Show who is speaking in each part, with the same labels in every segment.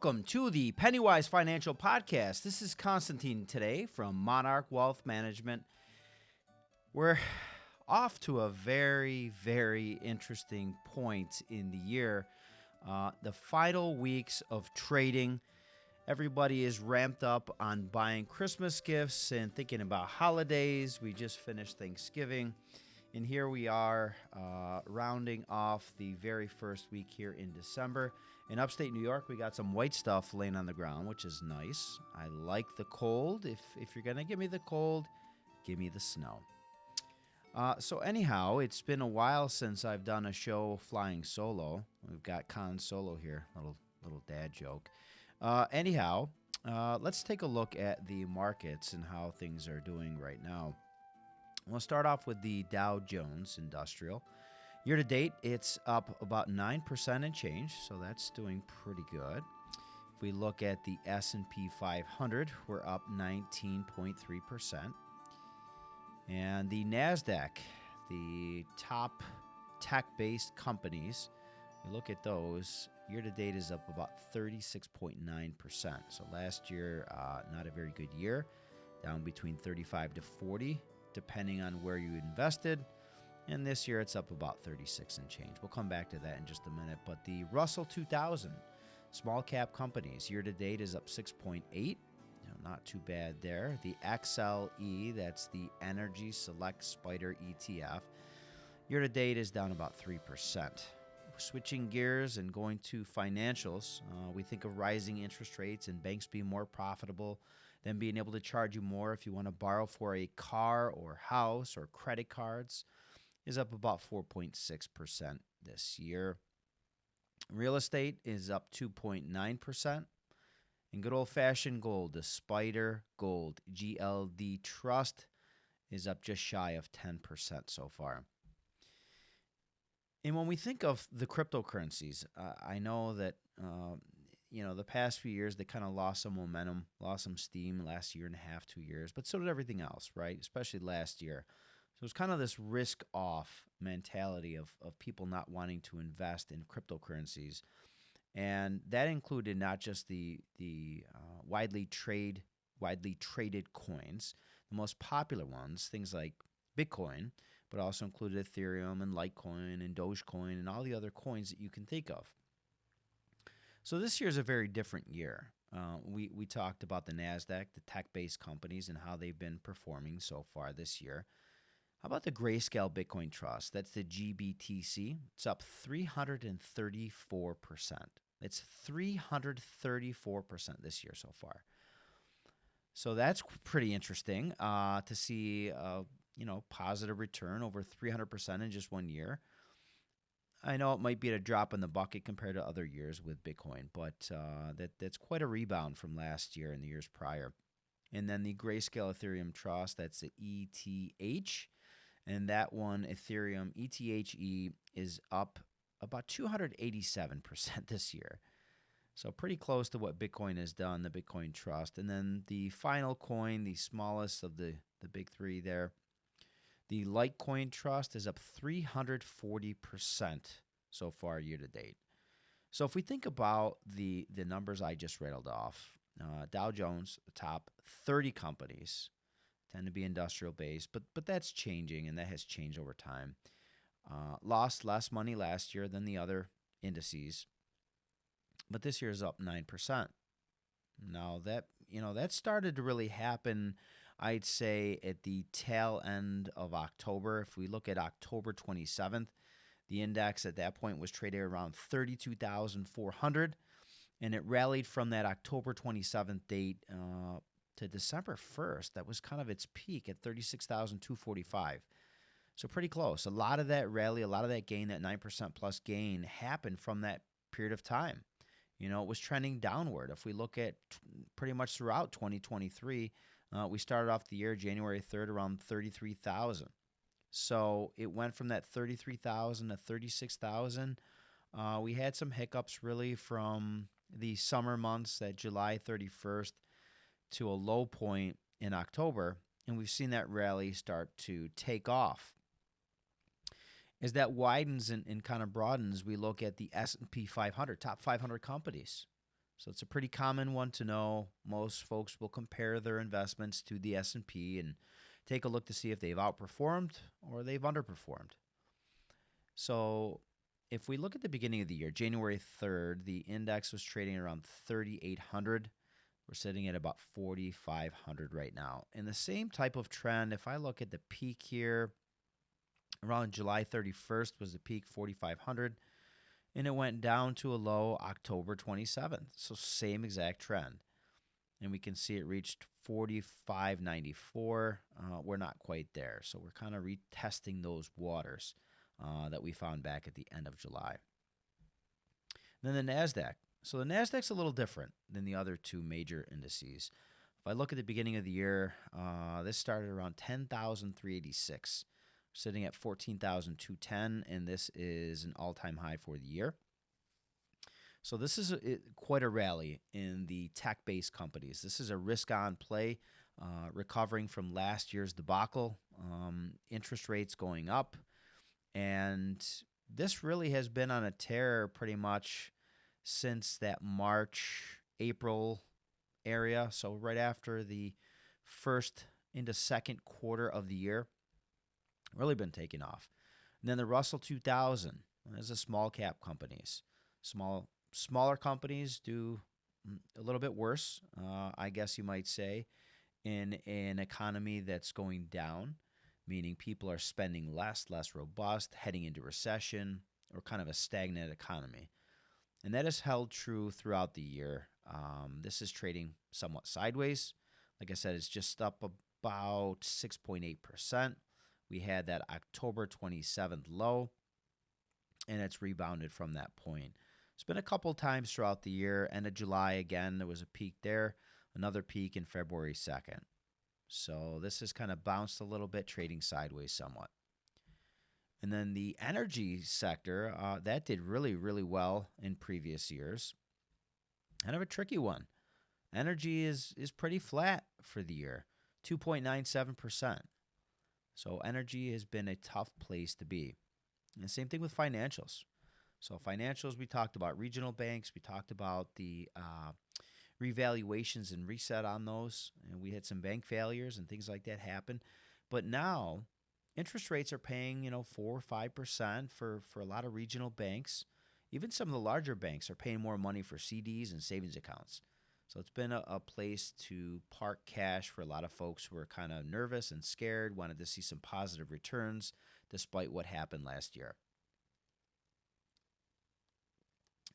Speaker 1: Welcome to the Pennywise Financial Podcast. This is Constantine today from Monarch Wealth Management. We're off to a very, very interesting point in the year. The final weeks of trading. Everybody is ramped up on buying Christmas gifts and thinking about holidays. We just finished Thanksgiving. And here we are rounding off the very first week here in December. In upstate New York, we got some white stuff laying on the ground, which is nice. I like the cold. If you're going to give me the cold, give me the snow. So anyhow, it's been a while since I've done a show flying solo. We've got Con Solo here, little dad joke. Anyhow, let's take a look at the markets and how things are doing right now. We'll start off with the Dow Jones Industrial. Year to date, it's up about 9% and change, so that's doing pretty good. If we look at the S&P 500, we're up 19.3%. And the NASDAQ, the top tech-based companies, we look at those, year to date is up about 36.9%. So last year, not a very good year, down between 35 to 40, depending on where you invested. And this year, it's up about 36 and change. We'll come back to that in just a minute. But the Russell 2000, small cap companies, year to date is up 6.8. Not too bad there. The XLE, that's the Energy Select Spider ETF, year to date is down about 3%. Switching gears and going to financials, we think of rising interest rates and banks being more profitable, them being able to charge you more if you want to borrow for a car or house or credit cards, is up about 4.6% this year. Real estate is up 2.9%. And good old-fashioned gold, the Spider Gold GLD Trust, is up just shy of 10% so far. And when we think of the cryptocurrencies, I know that the past few years they kind of lost some momentum, lost some steam last year and a half, 2 years, but so did everything else, right? Especially last year. So it's kind of this risk-off mentality of people not wanting to invest in cryptocurrencies. And that included not just the widely traded coins, the most popular ones, things like Bitcoin, but also included Ethereum and Litecoin and Dogecoin and all the other coins that you can think of. So this year is a very different year. We talked about the NASDAQ, the tech-based companies, and how they've been performing so far this year. How about the Grayscale Bitcoin Trust? That's the GBTC. It's up 334%. It's 334% this year so far. So that's pretty interesting to see, positive return over 300% in just 1 year. I know it might be at a drop in the bucket compared to other years with Bitcoin, but that's quite a rebound from last year and the years prior. And then the Grayscale Ethereum Trust, that's the ETH. And that one, Ethereum, ETHE, is up about 287% this year. So pretty close to what Bitcoin has done, the Bitcoin Trust. And then the final coin, the smallest of the big three there, the Litecoin Trust is up 340% so far year to date. So if we think about the numbers I just rattled off, Dow Jones, the top 30 companies tend to be industrial based, but that's changing, and that has changed over time. Lost less money last year than the other indices, but this year is up 9%. Now that started to really happen, I'd say, at the tail end of October. If we look at October 27th, the index at that point was traded around 32,400, and it rallied from that October 27th date to December 1st. That was kind of its peak at 36,245. So pretty close. A lot of that rally, a lot of that gain, that 9% plus gain happened from that period of time. It was trending downward. If we look at pretty much throughout 2023, we started off the year January 3rd around 33,000. So it went from that 33,000 to 36,000. We had some hiccups really from the summer months, that July 31st to a low point in October, and we've seen that rally start to take off. As that widens and kind of broadens, we look at the S&P 500, top 500 companies. So it's a pretty common one to know. Most folks will compare their investments to the S&P and take a look to see if they've outperformed or they've underperformed. So if we look at the beginning of the year, January 3rd, the index was trading around 3,800. We're sitting at about 4,500 right now. And the same type of trend, if I look at the peak here, around July 31st was the peak, 4,500. And it went down to a low October 27th. So same exact trend. And we can see it reached 45.94. We're not quite there. So we're kind of retesting those waters that we found back at the end of July. And then the NASDAQ. So the NASDAQ's a little different than the other two major indices. If I look at the beginning of the year, this started around 10,386. Sitting at 14,210, and this is an all-time high for the year. So this is quite a rally in the tech-based companies. This is a risk-on play, recovering from last year's debacle, interest rates going up, and this really has been on a tear pretty much since that March, April area. So right after the first into second quarter of the year. Really been taking off. And then the Russell 2000, as the small cap companies. Smaller companies do a little bit worse, I guess you might say, in an economy that's going down, meaning people are spending less robust, heading into recession, or kind of a stagnant economy. And that has held true throughout the year. This is trading somewhat sideways. Like I said, it's just up about 6.8%. We had that October 27th low, and it's rebounded from that point. It's been a couple times throughout the year. End of July, again, there was a peak there, another peak in February 2nd. So this has kind of bounced a little bit, trading sideways somewhat. And then the energy sector, that did really, really well in previous years. Kind of a tricky one. Energy is pretty flat for the year, 2.97%. So energy has been a tough place to be. And same thing with financials. So financials, we talked about regional banks. We talked about the revaluations and reset on those. And we had some bank failures and things like that happen. But now interest rates are paying, 4 or 5% for a lot of regional banks. Even some of the larger banks are paying more money for CDs and savings accounts. So it's been a place to park cash for a lot of folks who are kind of nervous and scared, wanted to see some positive returns despite what happened last year.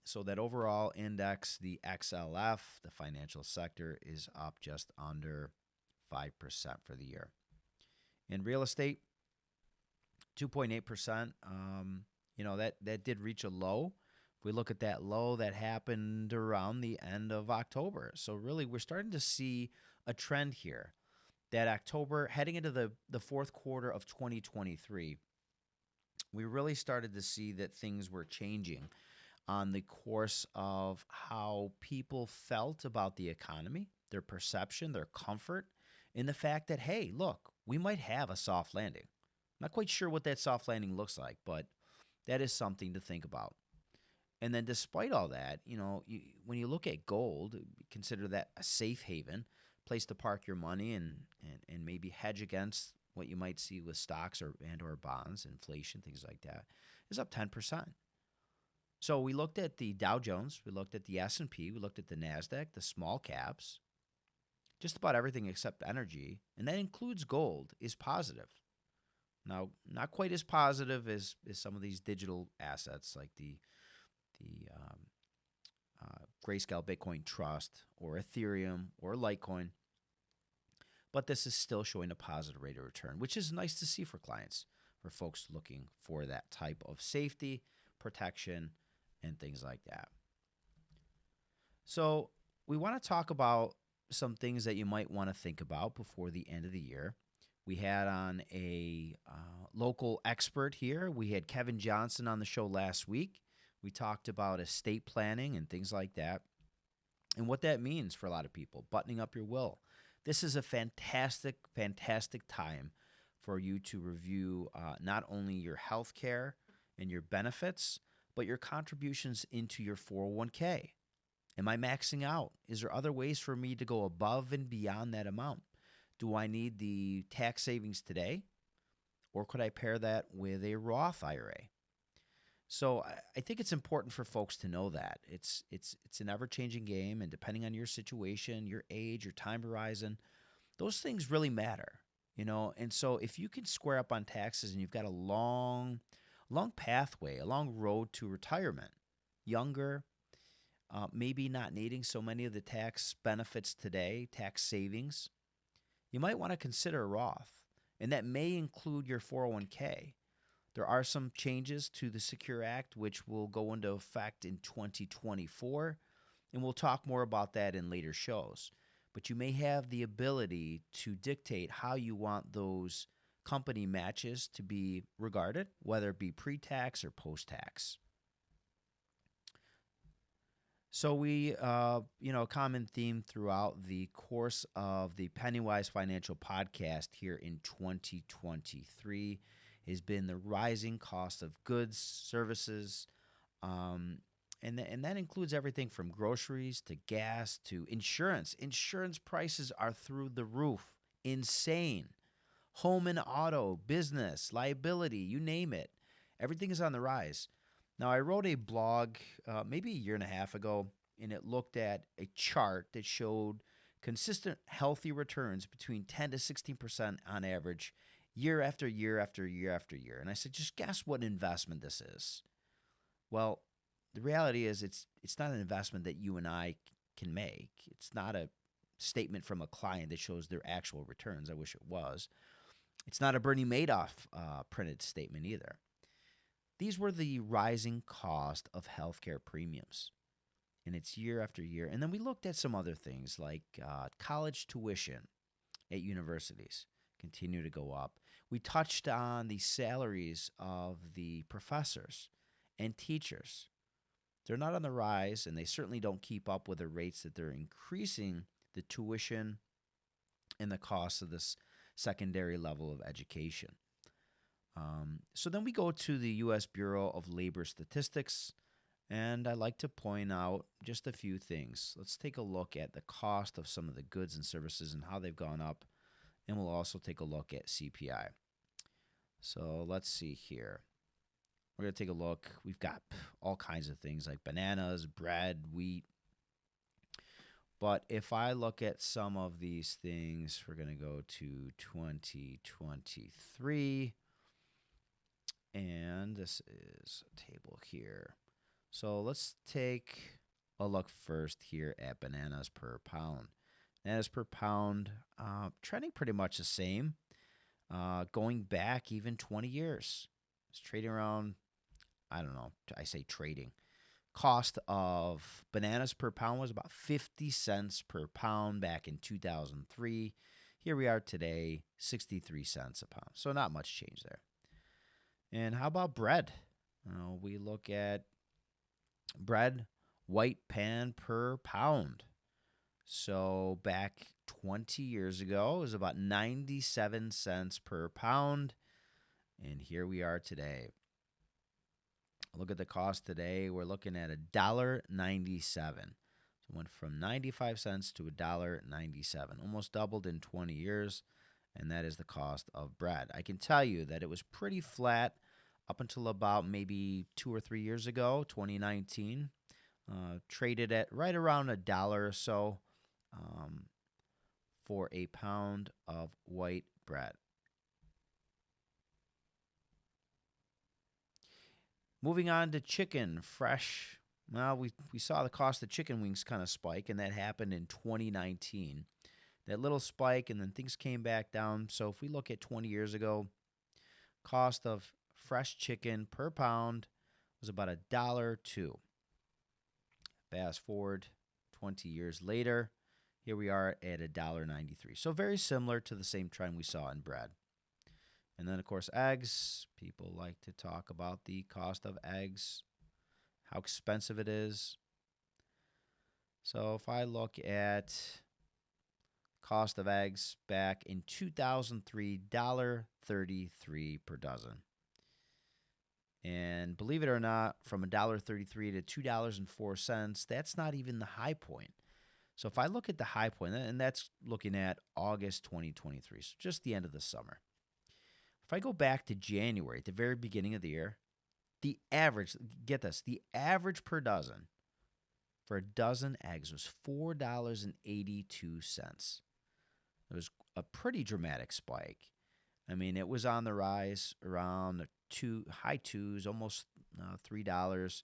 Speaker 1: So that overall index, the XLF, the financial sector, is up just under 5% for the year. In real estate, 2.8%. That did reach a low. If we look at that low, that happened around the end of October. So really, we're starting to see a trend here that October, heading into the fourth quarter of 2023, we really started to see that things were changing on the course of how people felt about the economy, their perception, their comfort, in the fact that, hey, look, we might have a soft landing. Not quite sure what that soft landing looks like, but that is something to think about. And then despite all that, when you look at gold, consider that a safe haven, place to park your money and maybe hedge against what you might see with stocks or bonds, inflation, things like that, is up 10%. So we looked at the Dow Jones, we looked at the S&P, we looked at the NASDAQ, the small caps, just about everything except energy, and that includes gold, is positive. Now, not quite as positive as some of these digital assets like the Grayscale Bitcoin Trust or Ethereum or Litecoin. But this is still showing a positive rate of return, which is nice to see for clients, for folks looking for that type of safety, protection, and things like that. So we want to talk about some things that you might want to think about before the end of the year. We had on a local expert here. We had Kevin Johnson on the show last week. We talked about estate planning and things like that and what that means for a lot of people, buttoning up your will. This is a fantastic, fantastic time for you to review not only your health care and your benefits, but your contributions into your 401k. Am I maxing out? Is there other ways for me to go above and beyond that amount? Do I need the tax savings today? Or could I pair that with a Roth IRA? So I think it's important for folks to know that it's an ever changing game, and depending on your situation, your age, your time horizon, those things really matter, you know. And so if you can square up on taxes and you've got a long pathway, a long road to retirement, younger, maybe not needing so many of the tax benefits today, tax savings, you might want to consider a Roth, and that may include your 401k. There are some changes to the Secure Act, which will go into effect in 2024, and we'll talk more about that in later shows. But you may have the ability to dictate how you want those company matches to be regarded, whether it be pre-tax or post-tax. So a common theme throughout the course of the Pennywise Financial Podcast here in 2023 has been the rising cost of goods, services, and that includes everything from groceries to gas to insurance. Insurance prices are through the roof, insane. Home and auto, business, liability, you name it. Everything is on the rise. Now, I wrote a blog maybe a year and a half ago, and it looked at a chart that showed consistent, healthy returns between 10 to 16% on average, year after year after year after year. And I said, just guess what investment this is. Well, the reality is it's not an investment that you and I can make. It's not a statement from a client that shows their actual returns. I wish it was. It's not a Bernie Madoff printed statement either. These were the rising cost of healthcare premiums, and it's year after year. And then we looked at some other things like college tuition at universities continue to go up. We touched on the salaries of the professors and teachers. They're not on the rise, and they certainly don't keep up with the rates that they're increasing the tuition and the cost of this secondary level of education. So then we go to the U.S. Bureau of Labor Statistics, and I like to point out just a few things. Let's take a look at the cost of some of the goods and services and how they've gone up, and we'll also take a look at CPI. So let's see here. We're going to take a look. We've got all kinds of things like bananas, bread, wheat. But if I look at some of these things, we're going to go to 2023. And this is a table here. So let's take a look first here at bananas per pound. Bananas per pound trending pretty much the same. Going back even 20 years. It's trading around, I don't know, I say trading. Cost of bananas per pound was about 50 cents per pound back in 2003. Here we are today, 63 cents a pound. So not much change there. And how about bread? We look at bread, white pan per pound. So back 20 years ago, it was about 97 cents per pound. And here we are today. Look at the cost today. We're looking at $1.97. So it went from 95 cents to $1.97, almost doubled in 20 years. And that is the cost of bread. I can tell you that it was pretty flat up until about maybe 2 or 3 years ago, 2019. Traded at right around $1 or so for a pound of white bread. Moving on to chicken, fresh. Well, we saw the cost of chicken wings kind of spike, and that happened in 2019. That little spike, and then things came back down. So if we look at 20 years ago, cost of fresh chicken per pound was about $1.02. Fast forward 20 years later, here we are at $1.93. So very similar to the same trend we saw in bread. And then, of course, eggs. People like to talk about the cost of eggs, how expensive it is. So if I look at cost of eggs back in 2003, $1.33 per dozen. And believe it or not, from $1.33 to $2.04, that's not even the high point. So if I look at the high point, and that's looking at August 2023, so just the end of the summer. If I go back to January, at the very beginning of the year, the average, get this, the average per dozen for a dozen eggs was $4.82. It was a pretty dramatic spike. I mean, it was on the rise around the high twos, almost $3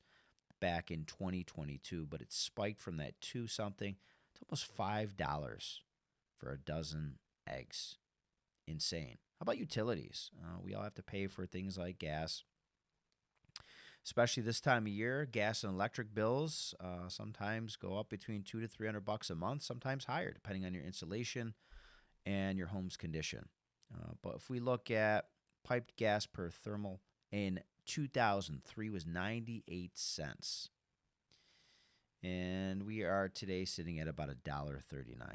Speaker 1: back in 2022, but it spiked from that two something to almost $5 for a dozen eggs. Insane. How about utilities? We all have to pay for things like gas, especially this time of year. Gas and electric bills sometimes go up between $200 to $300 a month, sometimes higher, depending on your insulation and your home's condition. But if we look at piped gas per thermal in 2003 was 98 cents. And we are today sitting at about $1.39.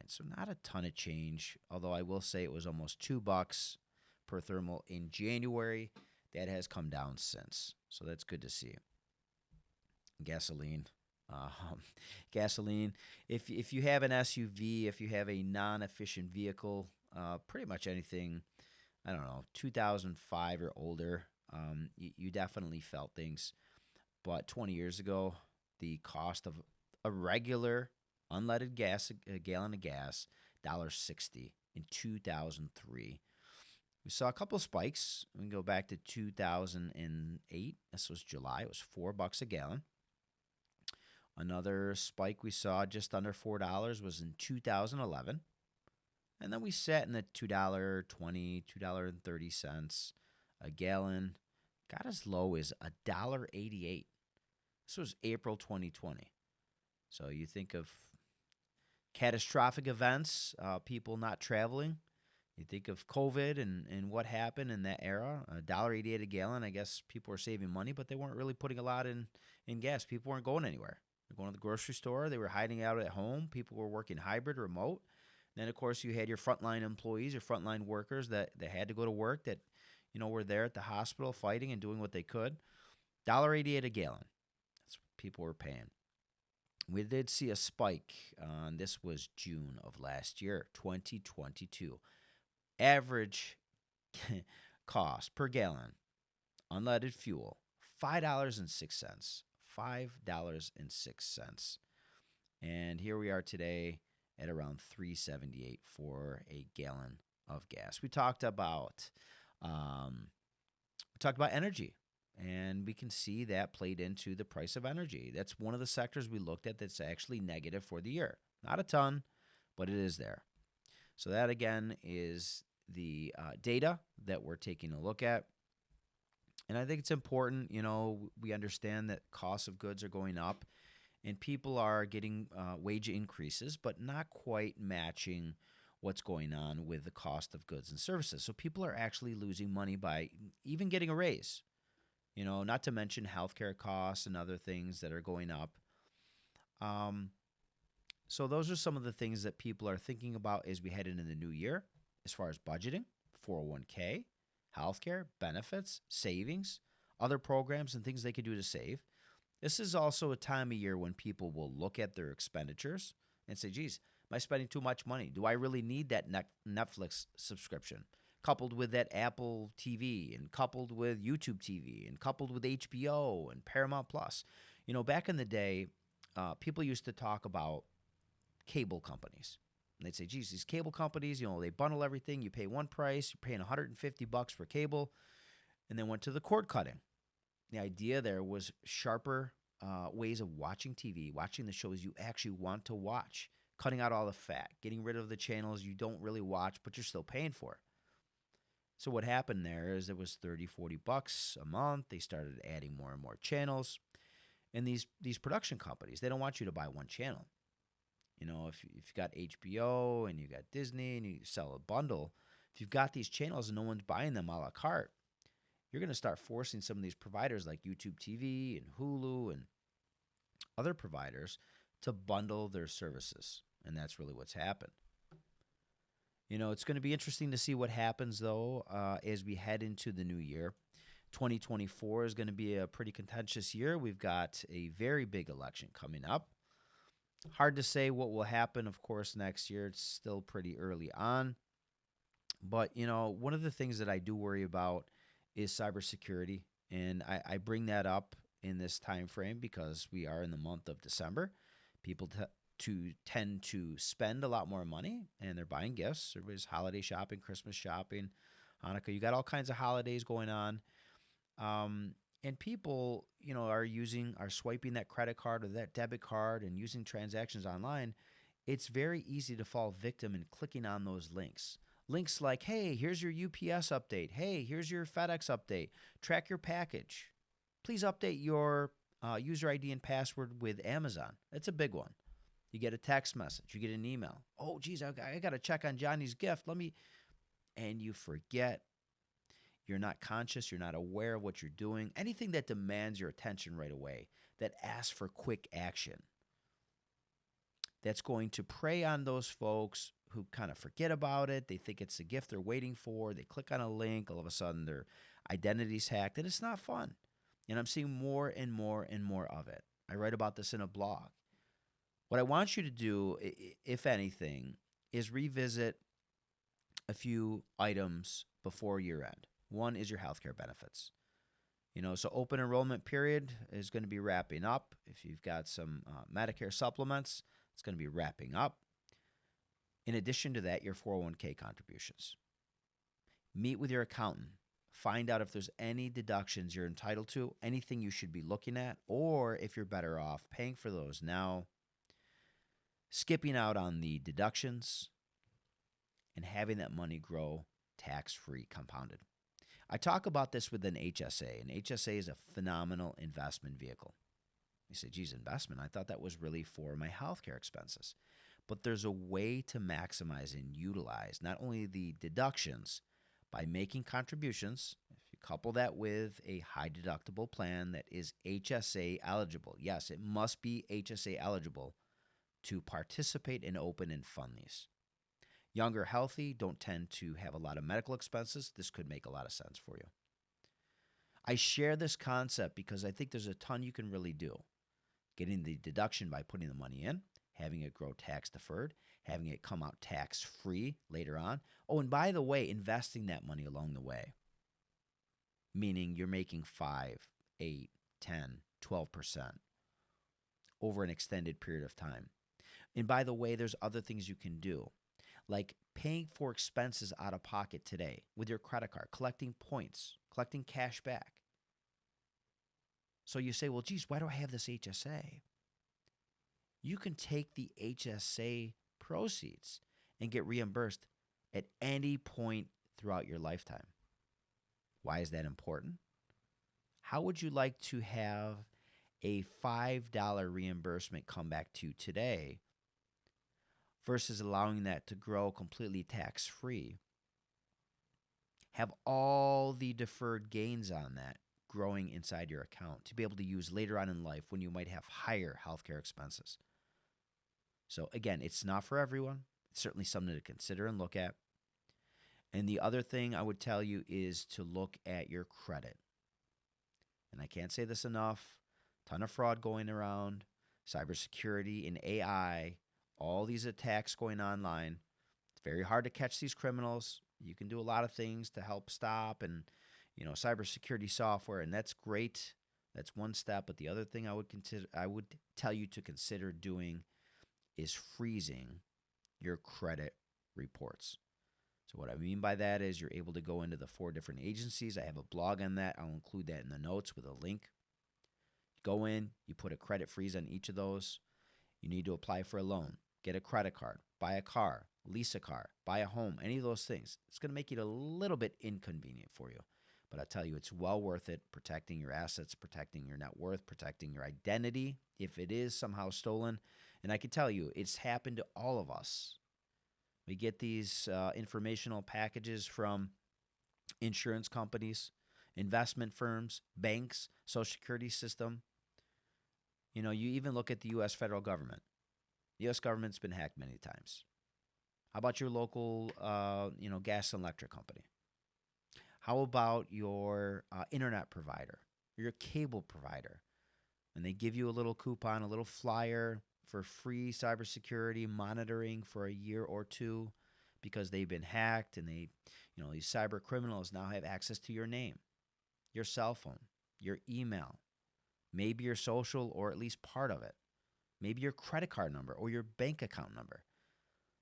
Speaker 1: So not a ton of change, although I will say it was almost $2 per thermal in January. That has come down since. So that's good to see. Gasoline. Gasoline. If you have an SUV, if you have a non-efficient vehicle, pretty much anything, I don't know, 2005 or older, you definitely felt things. But 20 years ago, the cost of a regular unleaded gas, a gallon of gas, $1.60 in 2003. We saw a couple of spikes. We can go back to 2008. This was July. It was $4 a gallon. Another spike we saw just under $4 was in 2011. And then we sat in the $2.20, $2.30 a gallon. Got as low as $1.88. This was April 2020. So you think of catastrophic events, people not traveling. You think of COVID and what happened in that era. $1.88 a gallon. I guess people were saving money, but they weren't really putting a lot in gas. People weren't going anywhere. They're going to the grocery store. They were hiding out at home. People were working hybrid, remote. Then, of course, you had your frontline employees, your frontline workers that had to go to work, that were there at the hospital fighting and doing what they could. $1.88 a gallon. That's what people were paying. We did see a spike. This was June of last year, 2022. Average cost per gallon, unleaded fuel, $5.06. $5.06. And here we are today at around $3.78 for a gallon of gas. We talked about energy, and we can see that played into the price of energy. That's one of the sectors we looked at that's actually negative for the year. Not a ton, but it is there. So that, again, is the data that we're taking a look at. And I think it's important, we understand that costs of goods are going up and people are getting wage increases, but not quite matching what's going on with the cost of goods and services. So people are actually losing money by even getting a raise, not to mention healthcare costs and other things that are going up. So those are some of the things that people are thinking about as we head into the new year, as far as budgeting, 401k, healthcare, benefits, savings, other programs and things they could do to save. This is also a time of year when people will look at their expenditures and say, geez, am I spending too much money? Do I really need that Netflix subscription? Coupled with that Apple TV and coupled with YouTube TV and coupled with HBO and Paramount Plus. Back in the day, people used to talk about cable companies. And they'd say, geez, these cable companies, they bundle everything. You pay one price. You're paying $150 for cable. And then went to the cord cutting. The idea there was sharper ways of watching TV, watching the shows you actually want to watch, cutting out all the fat, getting rid of the channels you don't really watch, but you're still paying for. So what happened there is it was $30, $40 a month. They started adding more and more channels. And these production companies, they don't want you to buy one channel. If you've got HBO and you got Disney and you sell a bundle, if you've got these channels and no one's buying them a la carte, you're going to start forcing some of these providers like YouTube TV and Hulu and other providers to bundle their services. And that's really what's happened. It's going to be interesting to see what happens, though, as we head into the new year. 2024 is going to be a pretty contentious year. We've got a very big election coming up. Hard to say what will happen, of course, next year. It's still pretty early on. But, one of the things that I do worry about is cybersecurity. And I bring that up in this time frame because we are in the month of December. People tend to spend a lot more money, and they're buying gifts. Everybody's holiday shopping, Christmas shopping, Hanukkah. You got all kinds of holidays going on. And people, are swiping that credit card or that debit card and using transactions online. It's very easy to fall victim in clicking on those links. Links like, hey, here's your UPS update. Hey, here's your FedEx update. Track your package. Please update your user ID and password with Amazon. That's a big one. You get a text message. You get an email. Oh, geez, I got to check on Johnny's gift. And you forget. You're not conscious. You're not aware of what you're doing. Anything that demands your attention right away, that asks for quick action, that's going to prey on those folks who kind of forget about it. They think it's the gift they're waiting for. They click on a link. All of a sudden, their identity's hacked, and it's not fun. And I'm seeing more and more and more of it. I write about this in a blog. What I want you to do, if anything, is revisit a few items before year end. One is your healthcare benefits. So open enrollment period is going to be wrapping up. If you've got some Medicare supplements, it's going to be wrapping up. In addition to that, your 401k contributions. Meet with your accountant. Find out if there's any deductions you're entitled to, anything you should be looking at, or if you're better off paying for those now, skipping out on the deductions, and having that money grow tax-free, compounded. I talk about this with an HSA, and HSA is a phenomenal investment vehicle. You say, geez, investment? I thought that was really for my healthcare expenses. But there's a way to maximize and utilize not only the deductions by making contributions. If you couple that with a high deductible plan that is HSA eligible, yes, it must be HSA eligible to participate and open and fund these. Young or healthy don't tend to have a lot of medical expenses. This could make a lot of sense for you. I share this concept because I think there's a ton you can really do. Getting the deduction by putting the money in, having it grow tax deferred, having it come out tax free later on. Oh, and by the way, investing that money along the way, meaning you're making 5, 8, 10, 12% over an extended period of time. And by the way, there's other things you can do, like paying for expenses out of pocket today with your credit card, collecting points, collecting cash back. So you say, well, geez, why do I have this HSA? You can take the HSA proceeds and get reimbursed at any point throughout your lifetime. Why is that important? How would you like to have a $5 reimbursement come back to you today versus allowing that to grow completely tax-free? Have all the deferred gains on that growing inside your account to be able to use later on in life when you might have higher healthcare expenses. So again, it's not for everyone. It's certainly something to consider and look at. And the other thing I would tell you is to look at your credit. And I can't say this enough. Ton of fraud going around, cybersecurity and AI, all these attacks going online. It's very hard to catch these criminals. You can do a lot of things to help stop and, cybersecurity software, and that's great. That's one step. But the other thing I would tell you to consider doing is freezing your credit reports. So what I mean by that is you're able to go into the 4 different agencies. I have a blog on that. I'll include that in the notes with a link. Go in, you put a credit freeze on each of those. You need to apply for a loan, get a credit card, buy a car, lease a car, buy a home, any of those things. It's going to make it a little bit inconvenient for you. But I tell you, it's well worth it, protecting your assets, protecting your net worth, protecting your identity if it is somehow stolen. And I can tell you, it's happened to all of us. We get these informational packages from insurance companies, investment firms, banks, Social Security system. You even look at the U.S. federal government. The U.S. government's been hacked many times. How about your local, gas and electric company? How about your internet provider or your cable provider? And they give you a little coupon, a little flyer for free cybersecurity monitoring for a year or two because they've been hacked, and these cyber criminals now have access to your name, your cell phone, your email, maybe your social, or at least part of it, maybe your credit card number or your bank account number.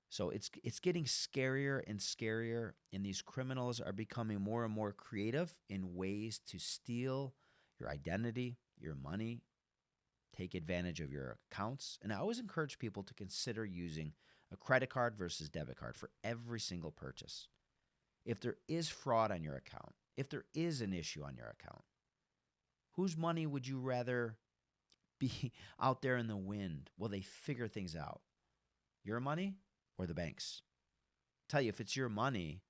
Speaker 1: So it's getting scarier and scarier, and these criminals are becoming more and more creative in ways to steal your identity, your money, take advantage of your accounts. And I always encourage people to consider using a credit card versus debit card for every single purchase. If there is fraud on your account, if there is an issue on your account, whose money would you rather be out there in the wind while they figure things out? Your money or the bank's? Tell you, if it's your money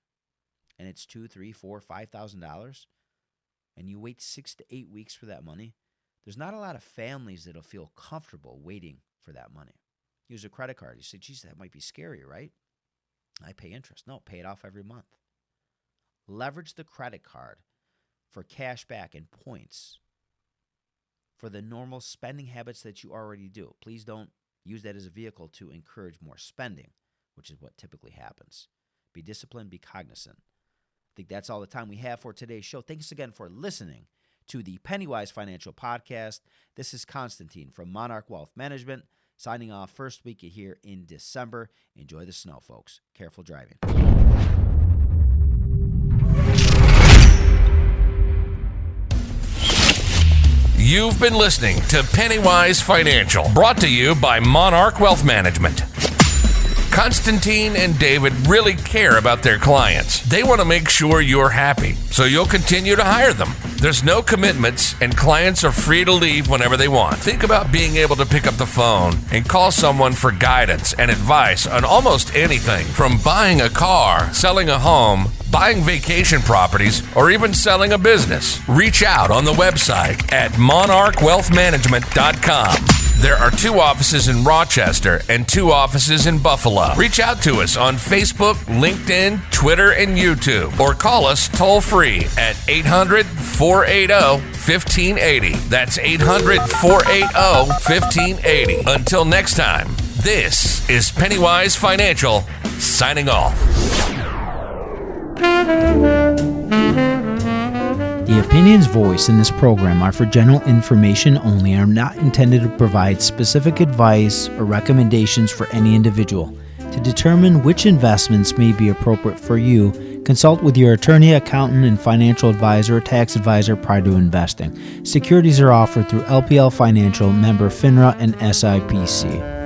Speaker 1: and it's $2,000, $3,000, $4,000, $5,000, and you wait 6 to 8 weeks for that money, there's not a lot of families that'll feel comfortable waiting for that money. Use a credit card. You say, geez, that might be scary, right? I pay interest. No, pay it off every month. Leverage the credit card for cash back and points for the normal spending habits that you already do. Please don't use that as a vehicle to encourage more spending, which is what typically happens. Be disciplined, be cognizant. I think that's all the time we have for today's show. Thanks again for listening to the Pennywise Financial Podcast. This is Constantine from Monarch Wealth Management, signing off first week here in December. Enjoy the snow, folks. Careful driving.
Speaker 2: You've been listening to Pennywise Financial, brought to you by Monarch Wealth Management. Constantine and David really care about their clients. They want to make sure you're happy, so you'll continue to hire them. There's no commitments, and clients are free to leave whenever they want. Think about being able to pick up the phone and call someone for guidance and advice on almost anything, from buying a car, selling a home, buying vacation properties, or even selling a business. Reach out on the website at monarchwealthmanagement.com. There are 2 offices in Rochester and 2 offices in Buffalo. Reach out to us on Facebook, LinkedIn, Twitter, and YouTube, or call us toll-free at 800-480-1580. That's 800-480-1580. Until next time, this is Pennywise Financial, signing off.
Speaker 3: The opinions voiced in this program are for general information only and are not intended to provide specific advice or recommendations for any individual. To determine which investments may be appropriate for you, consult with your attorney, accountant, and financial advisor or tax advisor prior to investing. Securities are offered through LPL Financial, member FINRA, and SIPC.